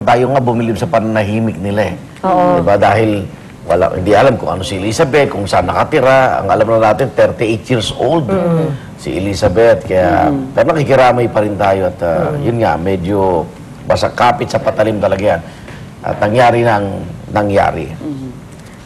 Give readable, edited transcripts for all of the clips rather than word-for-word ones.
Tayo nga bumilib sa pananahimik nila eh. Diba? Dahil hindi alam kung ano si Elizabeth, kung saan nakatira. Ang alam na natin, 38 years old si Elizabeth. Kaya, pero nakikiramay pa rin tayo at yun nga, medyo basta kapit sa patalim talaga yan. At nangyari nang nangyari.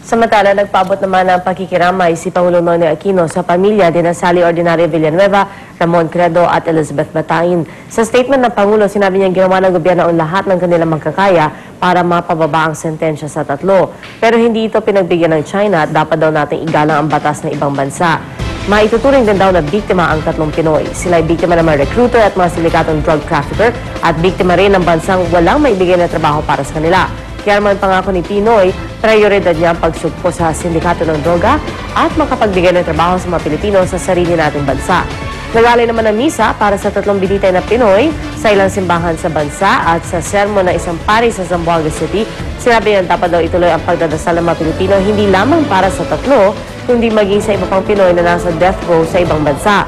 Samantala, nagpaabot naman ng pakikiramay si Pangulong Noynoy Aquino sa pamilya ni Sally Ordinario Villanueva, Ramon Credo at Elizabeth Batain. Sa statement ng Pangulo, sinabi niya ginawa ng gobyerno ang lahat ng kanilang magkakaya para mapababa ang sentensya sa tatlo. Pero hindi ito pinagbigyan ng China at dapat daw nating igalang ang batas ng ibang bansa. Maituturing din daw na biktima ang tatlong Pinoy. Sila ay biktima ng mga recruiter at mga sindikatong drug trafficker at biktima rin ng bansang walang maibigay na trabaho para sa kanila. Kaya naman pangako ni Pinoy, prioridad niya ang pagsugpo sa sindikato ng droga at makapagbigay ng trabaho sa mga Pilipino sa sarili nating bansa. Nagalay naman ang misa para sa tatlong binitay na Pinoy sa ilang simbahan sa bansa at sa sermon ng isang pari sa Zamboanga City, sinabi niya dapat daw ituloy ang pagdadasal ng mga Pilipino hindi lamang para sa tatlo, kundi maging sa iba pang Pinoy na nasa death row sa ibang bansa.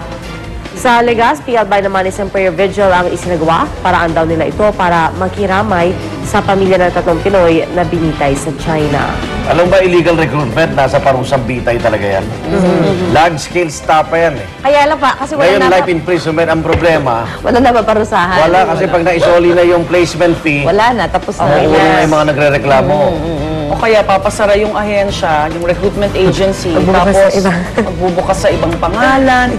Sa Legazpi, albay naman isang prayer vigil ang isinagawa. Paraan daw nila ito para makiramay sa pamilya ng tatlong Pinoy na binitay sa China. Alam ba illegal recruitment? Nasa parusang bitay talaga yan. Large-scale stop yan eh. Kaya lang pa, kasi wala Ngayon, na life imprisonment ang problema. wala na paparusahan. Wala kasi pag naisoli na yung placement fee, Wala na, tapos na. makuha na yung mga nagre-reklamo. O kaya papasara yung ahensya, yung recruitment agency, Magbubukas tapos sa iba. magbubukas sa ibang pangalan.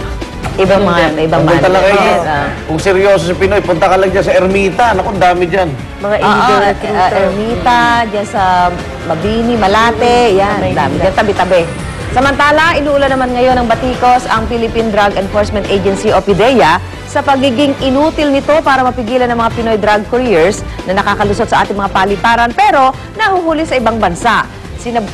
Ibang mga, ibang Punta lang kayo. manifest, Kung seryoso si Pinoy, punta ka lang dyan sa Ermita. Naku, dami dyan. Mga illegal recruiter. Ermita, dyan sa Mabini, Malate, yan, dami. Dyan tabi-tabi. Samantala, inuula naman ngayon ng batikos ang Philippine Drug Enforcement Agency o PDEA sa pagiging inutil nito para mapigilan ng mga Pinoy drug couriers na nakakalusot sa ating mga paliparan pero nahuhuli sa ibang bansa.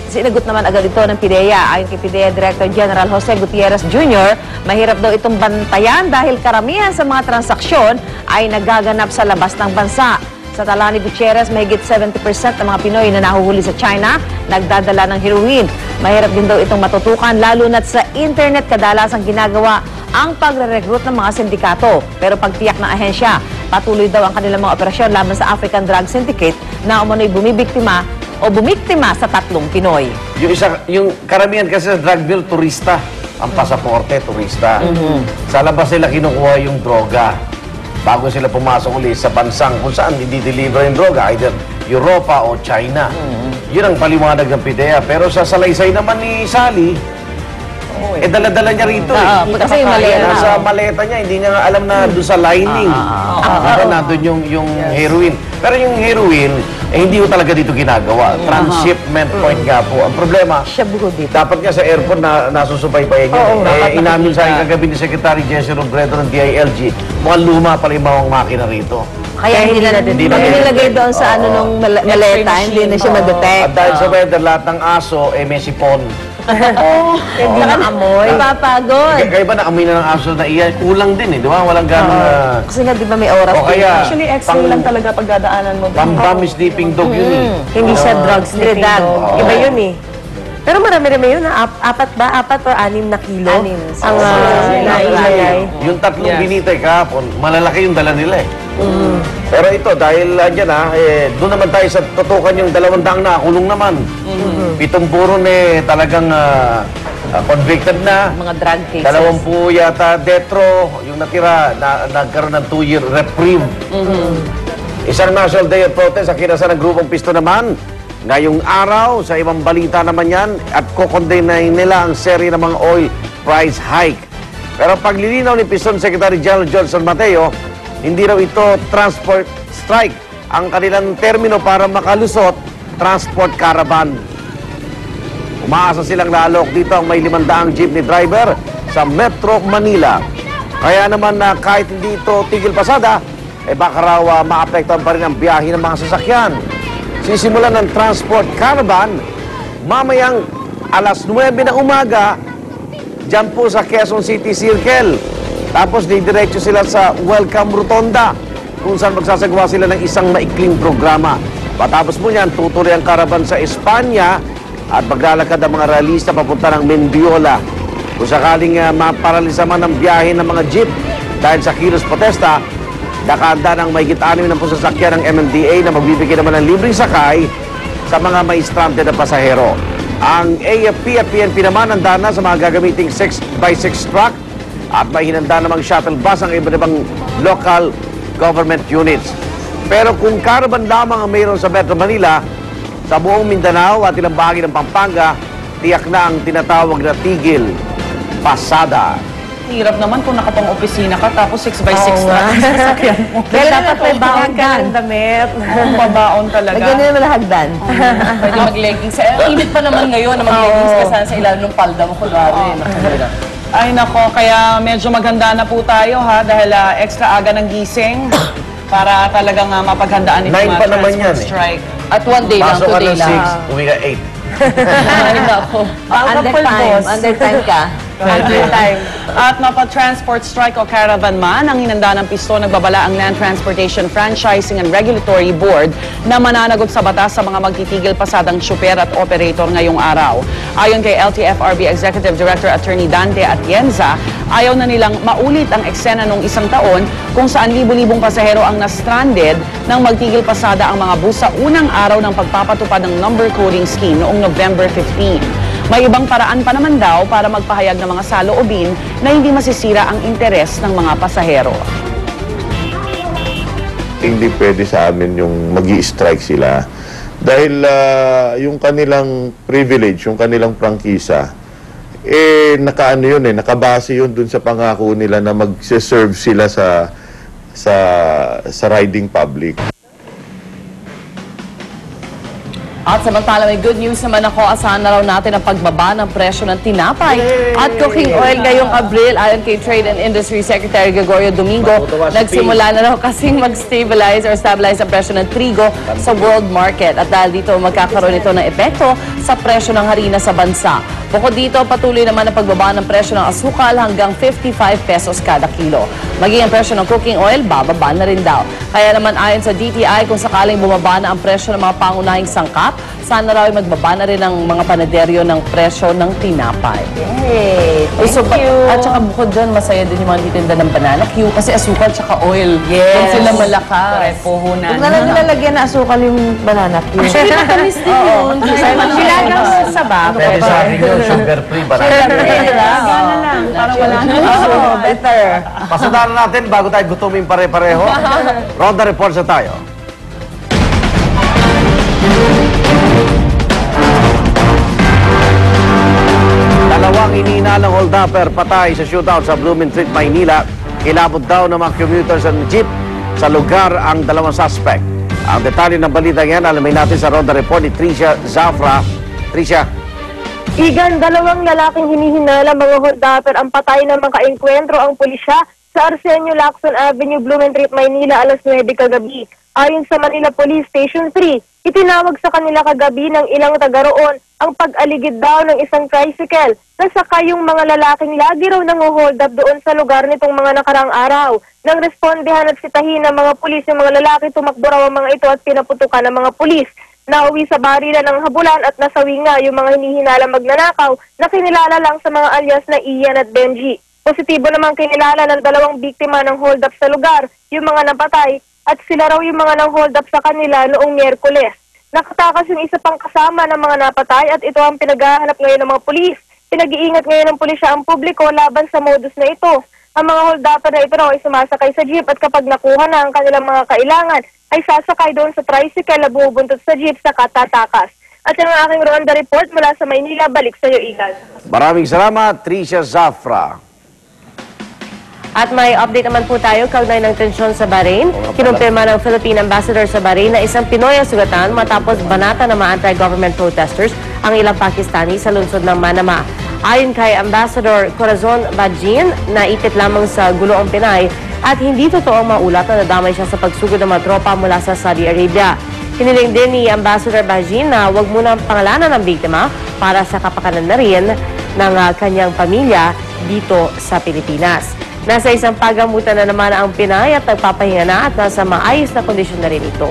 Sinagot naman agad ito ng PDEA. Ayon kay PDEA Director General Jose Gutierrez Jr., mahirap daw itong bantayan dahil karamihan sa mga transaksyon ay nagaganap sa labas ng bansa. Sa tala ni Gutierrez, mahigit 70% ng mga Pinoy na nahuhuli sa China nagdadala ng heroin. Mahirap din daw itong matutukan lalo na't sa internet kadalasang ginagawa ang pagre-recruit ng mga sindikato. Pero pagtiyak ng ahensya, patuloy daw ang kanilang mga operasyon laban sa African Drug Syndicate na umano'y bumibiktima sa tatlong Pinoy. Yung karamihan kasi sa drug deal, turista. Ang pasaporte, turista. Sa labas nila kinukuha yung droga. Bago sila pumasok ulit sa bansang kung saan hindi-deliver yung droga, either Europa o China. Yun ang paliwanag ng PDEA. Pero sa salaysay naman ni Sally, dala-dala niya rito eh. Kasi yung maleta. Nasa maleta niya, hindi niya nga alam na doon sa lining. Diba nandun yung heroin. Pero yung heroin, hindi ko talaga dito ginagawa. Transshipment point nga po. Ang problema, dapat nga sa airport na nasusubaybayan niya. Inamin sa akin kagabi ni Secretary Jesse Robredo ng DILG, mukhang luma pala yung mga makina rito. Kaya hindi na nilagay doon sa ano nung maleta, hindi na siya ma-detect. At dahil sa weather, lahat ng aso, may sipon. Hindi na amoy. Papagod. Kaya ba naamoy na ng aso na iyan? Kulang din eh, di ba? Walang gano'ng... Kasi nga, di ba may oras? O kaya, Actually, X-ray lang talaga pagdadaanan mo. pang-bomb sleeping dog yun eh. Hindi siya drugs sniffing Dog. dog. Iba yun eh. Pero marami-rami yun. Apat or 6 na kilo? 6. Ang nailagay. Yung tatlong binitay kahapon, malalaki yung dala nila eh. Pero ito, dahil andyan doon naman tayo sa tutukan yung 200 na kulong naman. 7 puro talagang convicted na. Mga drug cases. 20 yata death row, yung natira, nagkaroon ng 2-year reprieve. Isang National Day of Protest sa kinasa ng grupong Pisto naman. Ngayong araw, sa ibang balita naman yan, at kukondemnahin nila ang seri ng mga oil price hike. Pero paglilinaw ni Piston Secretary General Johnson Mateo, hindi raw ito transport strike ang kanilang termino para makalusot, transport caravan. Umaasa silang lalok dito ang may 500 jeepney driver sa Metro Manila. Kaya naman na kahit hindi ito tigil pasada, baka raw maapektuhan pa rin ang biyahe ng mga sasakyan. Sisimulan ng transport caravan mamayang alas 9 ng umaga dyan po sa Quezon City Circle. Tapos didiretso sila sa Welcome Rotonda kung saan magsasagawa sila ng isang maikling programa. Patapos po niyan, tutuloy ang caravan sa Espanya at maglalakad ang mga realista papunta ng Mendiola. Kung sakaling maparalisa man ang biyahe ng mga jeep dahil sa kilos protesta, Nakahanda ng mahigit 6 sasakyan ng MMDA na magbibigay naman ng libreng sakay sa mga may stranded na pasahero. Ang AFP at PNP naman handa na sa mga gagamiting 6x6 truck at may hinanda namang shuttle bus ang iba't ibang local government units. Pero kung caravan lamang ang mayroon sa Metro Manila, sa buong Mindanao at ilang bahagi ng Pampanga, tiyak na ang tinatawag na tigil pasada. Hirap naman kung nakapang-opisina ka tapos 6x6 na sasakyan mo. Kaya dapat may baon ka ng damit. Ang babaon talaga. Lagyan nyo naman hagdan. Pwede mag-leggings. Init pa naman ngayon na mag-leggings ka sana sa ilalim ng palda mo. Kunwari. Ay nako, kaya medyo maganda na po tayo ha dahil extra aga ng gising para talagang mapaghandaan itong 9 pa naman transport yan eh. strike. At 1 day lang, Pasok 2 ka day ng lang. 6, uwi ka 8. Ay, nako. Under time ka. At mapa-transport strike o caravan man, ang hinanda ng pisto nagbabala ang Land Transportation Franchising and Regulatory Board na mananagot sa batas sa mga magtitigil pasadang syuper at operator ngayong araw. Ayon kay LTFRB Executive Director Attorney Dante Atienza, ayaw na nilang maulit ang eksena noong isang taon kung saan libu-libong pasahero ang na-stranded nang magtigil pasada ang mga bus sa unang araw ng pagpapatupad ng number coding scheme noong November 15. May ibang paraan pa naman daw para magpahayag ng mga saloobin na hindi masisira ang interes ng mga pasahero. Hindi pwede sa amin yung magi-strike sila. Dahil yung kanilang privilege, yung kanilang prangkisa, nakaano yun nakabase yun dun sa pangako nila na mag-serve sila sa riding public. At samantala may good news naman ako, asahan na raw natin ang pagbaba ng presyo ng tinapay at cooking oil ngayong Abril. Ayon kay Trade and Industry Secretary Gregorio Domingo, nagsimula na raw kasing mag-stabilize or stabilize ang presyo ng trigo sa world market. At dahil dito magkakaroon ito ng epekto sa presyo ng harina sa bansa. Bukod dito, patuloy naman ang pagbaba ng presyo ng asukal hanggang 55 pesos kada kilo. Maging ang presyo ng cooking oil, bababa na rin daw. Kaya naman ayon sa DTI, kung sakaling bumaba na ang presyo ng mga pangunahing sangkap, sana raw ay magbaba na rin ang mga panaderyo ng presyo ng tinapay. Hey, thank you. At saka bukod dyan, masaya din yung mga titinda ng banana Q kasi asukal tsaka oil. Yes. Sila malakas. Puhunan. Huwag na lang nilalagyan na asukal yung banana cue. Actually, matamis din yun. Sila lang sa baba. Pwede sa akin yun, sugar-free ba Para wala na. Better. Pasadaran natin bago tayo gutumin pare-pareho. Ronda Reports na tayo. Dalawang ininalang hold-upper patay sa shootout sa Blooming Street, Maynila. Ilabot daw ng mga commuters ng jeep sa lugar ang dalawang suspect. Ang detalye ng balita yan, alamin natin sa Ronda Report ni Tricia Zafra. Tricia. Igan, dalawang lalaking hinihinala mga hold-upper ang patay na makaengkwentro ang pulisya sa Arsenio Lacson Avenue, Blooming Street, Maynila, alas 9 kagabi. Ayon sa Manila Police Station 3, itinawag sa kanila kagabi ng ilang taga roon ang pag-aligid daw ng isang tricycle na sakay yung mga lalaking lagi raw nang-hold up doon sa lugar nitong mga nakarang araw. Nang respondehan at sitahin ng mga pulis yung mga lalaki, tumakbo raw ang mga ito at pinaputukan ng mga pulis. Nauwi sa barila ng habulan at nasawi nga yung mga hinihinala magnanakaw na kinilala lang sa mga alias na Ian at Benji. Positibo namang kinilala ng dalawang biktima ng hold up sa lugar, yung mga napatay, at sila raw yung mga nang-hold up sa kanila noong Miyerkules. Nakatakas yung isa pang kasama ng mga napatay at ito ang pinaghahanap ngayon ng mga pulis. Pinag-iingat ngayon ng pulisya ang publiko laban sa modus na ito. Ang mga hold-upper na ito raw ay sumasakay sa jeep at kapag nakuha na ang kanilang mga kailangan, ay sasakay doon sa tricycle na bumubuntot sa jeep sa katatakas. At yan ang aking Ronda Report mula sa Maynila. Balik sa iyo, Igan. Maraming salamat, Tricia Zafra. At may update naman po tayo kaugnay ng tensyon sa Bahrain. Kinumpirma ng Philippine Ambassador sa Bahrain na isang Pinoy ang sugatan matapos banata ng mga anti-government protesters ang ilang Pakistani sa lungsod ng Manama. Ayon kay Ambassador Corazon Bajin, naipit lamang sa gulo ang Pinay at hindi totoong maulat na nadamay siya sa pagsugod ng mga tropa mula sa Saudi Arabia. Hiniling din ni Ambassador Bajin na huwag muna ang pangalanan ng biktima para sa kapakanan na rin ng kanyang pamilya dito sa Pilipinas. Nasa isang pagamutan na naman ang Pinay at nagpapahinga na at nasa maayos na kondisyon na rin ito.